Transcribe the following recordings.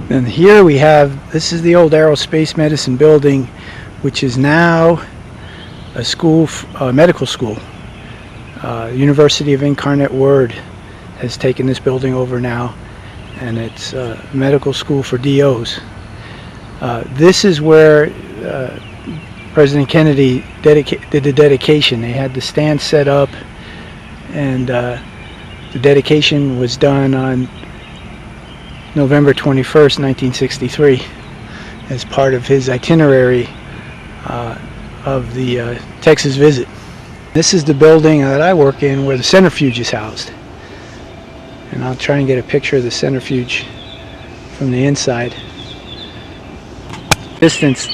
And here we have, this is the old aerospace medicine building, which is now a school, a medical school. University of Incarnate Word has taken this building over now, and it's a medical school for DOs. This is where President Kennedy did the dedication. They had the stand set up, and the dedication was done on November 21st, 1963, as part of his itinerary of the Texas visit. This is the building that I work in where the centrifuge is housed. And I'll try and get a picture of the centrifuge from the inside. Distance,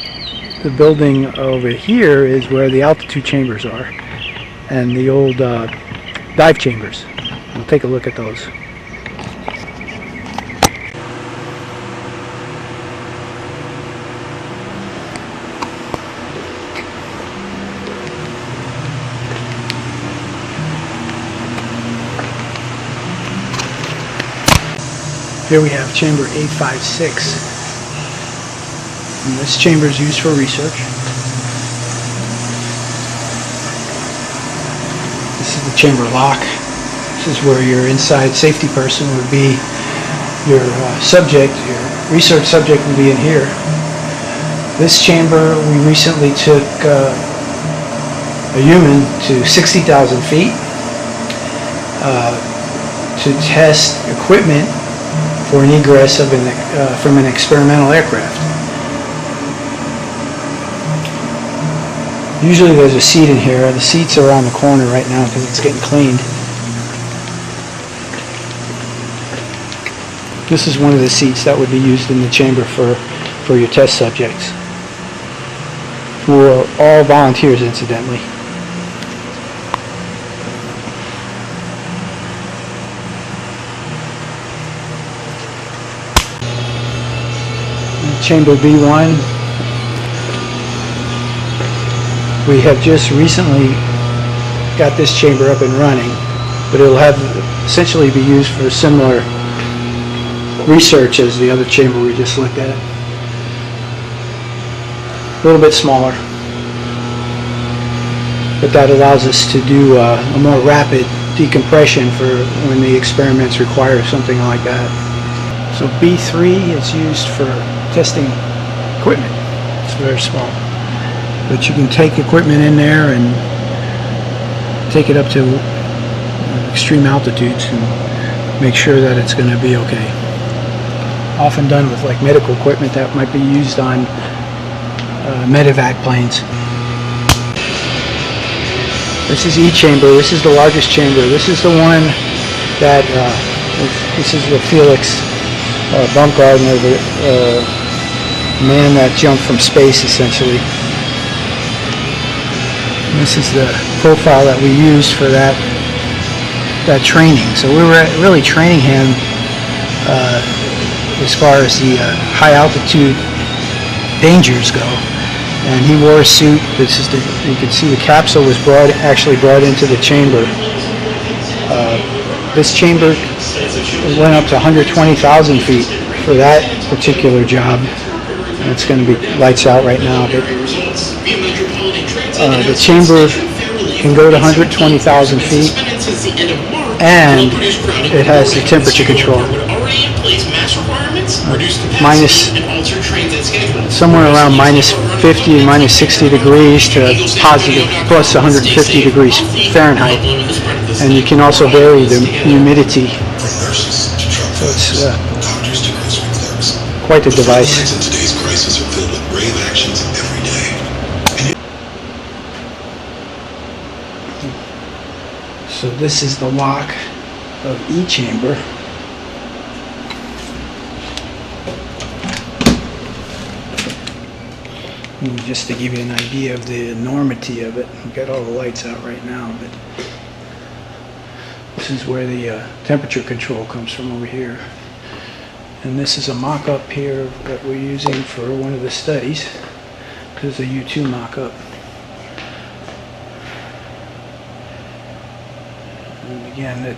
the building over here is where the altitude chambers are, and the old dive chambers. We'll take a look at those. Here we have chamber 856. And this chamber is used for research. This is the chamber lock. This is where your inside safety person would be. Your subject, your research subject would be in here. This chamber, we recently took a human to 60,000 feet to test equipment for an egress of from an experimental aircraft. Usually there's a seat in here. The seats are around the corner right now because it's getting cleaned. This is one of the seats that would be used in the chamber for your test subjects, who are all volunteers, incidentally. Chamber B1, we have just recently got this chamber up and running, but it will have essentially be used for similar research as the other chamber we just looked at. A little bit smaller, but that allows us to do a more rapid decompression for when the experiments require something like that. So B3 is used for testing equipment. It's very small, but you can take equipment in there and take it up to extreme altitudes and make sure that it's going to be okay. Often done with like medical equipment that might be used on medevac planes. This is E chamber. This is the largest chamber. This is the one that this is the Felix Baumgartner, the man that jumped from space, essentially. And this is the profile that we used for that training. So we were really training him as far as the high altitude dangers go. And he wore a suit. This is you can see the capsule was actually brought into the chamber. This chamber went up to 120,000 feet for that particular job. And it's going to be lights out right now, but the chamber can go to 120,000 feet, and it has the temperature control. Somewhere around minus 50 and minus 60 degrees to positive plus 150 degrees Fahrenheit. And you can also vary the humidity. So it's quite a device. So this is the lock of E chamber. And just to give you an idea of the enormity of it, we've got all the lights out right now, but this is where the temperature control comes from over here. And this is a mock-up here that we're using for one of the studies. This is a U2 mock-up. And again,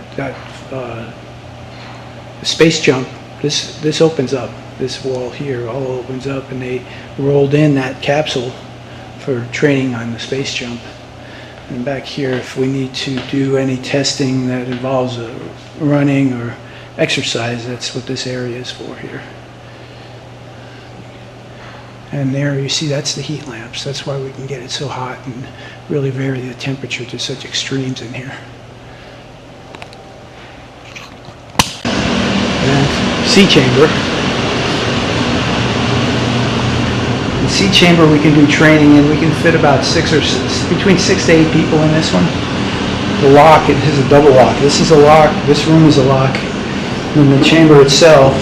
the space jump, this opens up. this wall here all opens up, and they rolled in that capsule for training on the space jump. And back here, if we need to do any testing that involves running or exercise, that's what this area is for here. And there you see, that's the heat lamps. That's why we can get it so hot and really vary the temperature to such extremes in here. And sea chamber. In sea chamber we can do training, and we can fit about between 6 to 8 people in this one. The lock, it is a double lock. This is a lock, this room is a lock. And the chamber itself,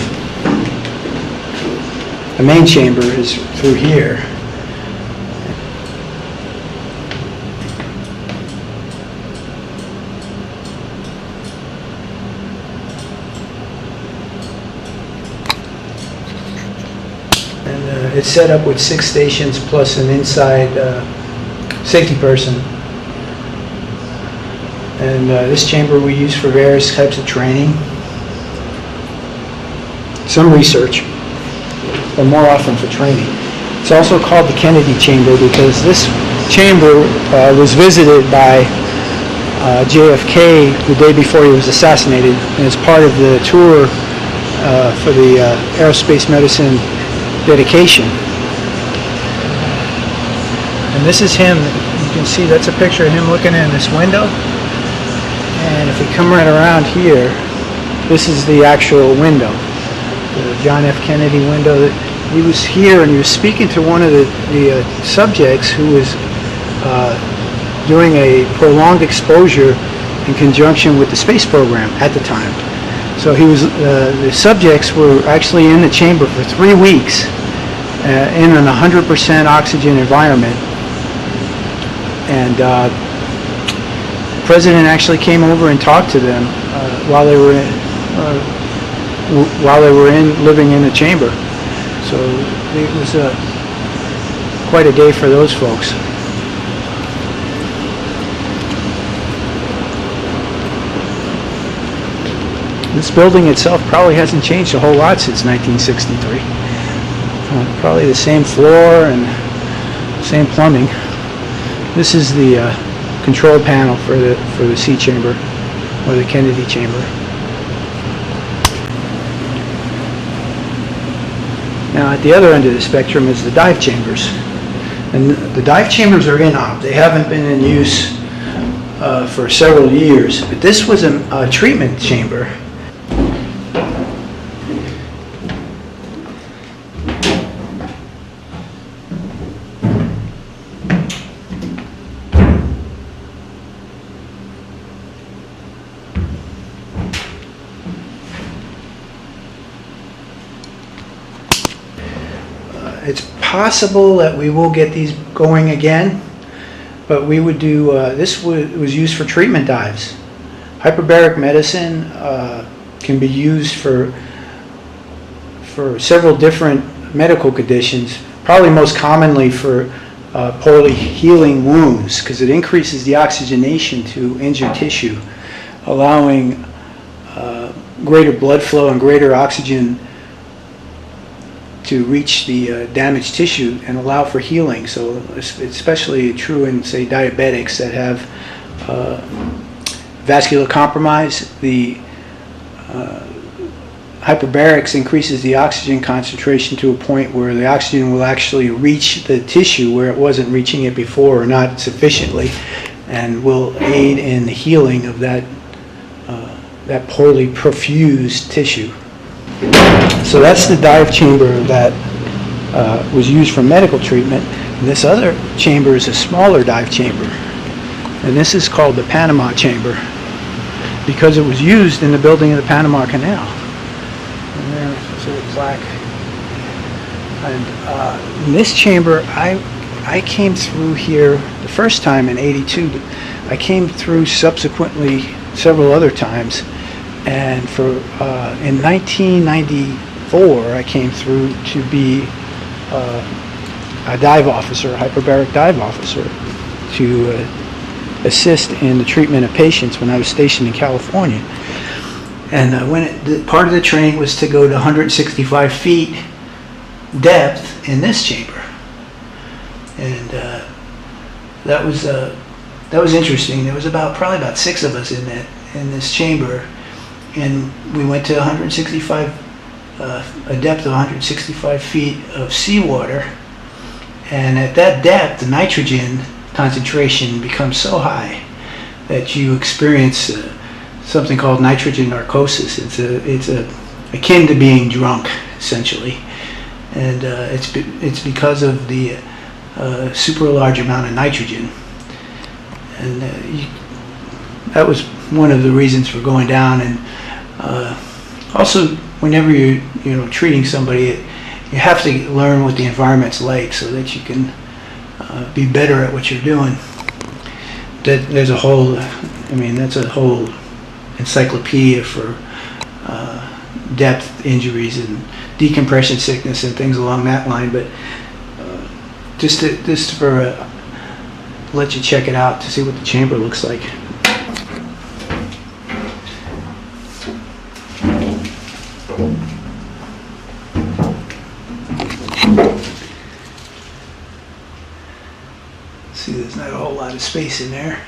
the main chamber, is through here. And it's set up with 6 stations plus an inside safety person. And this chamber we use for various types of training, some research, but more often for training. It's also called the Kennedy Chamber because this chamber was visited by JFK the day before he was assassinated, and as part of the tour for the aerospace medicine dedication. And this is him. You can see that's a picture of him looking in this window. And if we come right around here, this is the actual window, the John F. Kennedy window. He was here and he was speaking to one of the subjects who was doing a prolonged exposure in conjunction with the space program at the time. So he was, the subjects were actually in the chamber for 3 weeks in an 100% oxygen environment. And the president actually came over and talked to them while they were living in the chamber. So it was quite a day for those folks. This building itself probably hasn't changed a whole lot since 1963. Probably the same floor and same plumbing. This is the control panel for the sea chamber, or the Kennedy chamber. Now at the other end of the spectrum is the dive chambers. And the dive chambers are in-op. They haven't been in use for several years, but this was a treatment chamber. It's possible that we will get these going again, but we would do, this was used for treatment dives. Hyperbaric medicine can be used for several different medical conditions, probably most commonly for poorly healing wounds, because it increases the oxygenation to injured tissue, allowing greater blood flow and greater oxygen to reach the damaged tissue and allow for healing. So it's especially true in, say, diabetics that have vascular compromise. The hyperbarics increases the oxygen concentration to a point where the oxygen will actually reach the tissue where it wasn't reaching it before, or not sufficiently, and will aid in the healing of that poorly perfused tissue. So that's the dive chamber that was used for medical treatment. And this other chamber is a smaller dive chamber, and this is called the Panama Chamber because it was used in the building of the Panama Canal. And there's a little plaque. And in this chamber, I came through here the first time in '82. I came through subsequently several other times. And in 1994, I came through to be a dive officer, a hyperbaric dive officer, to assist in the treatment of patients when I was stationed in California. And part of the training was to go to 165 feet depth in this chamber, and that was interesting. There was probably about 6 of us in this chamber, and we went to 165, a depth of 165 feet of seawater, and at that depth, the nitrogen concentration becomes so high that you experience something called nitrogen narcosis. It's akin to being drunk, essentially, and it's because of the super large amount of nitrogen, and that was one of the reasons for going down. And also, whenever you're treating somebody, you have to learn what the environment's like so that you can be better at what you're doing. That's a whole encyclopedia for depth injuries and decompression sickness and things along that line. But just for let you check it out to see what the chamber looks like. See, there's not a whole lot of space in there.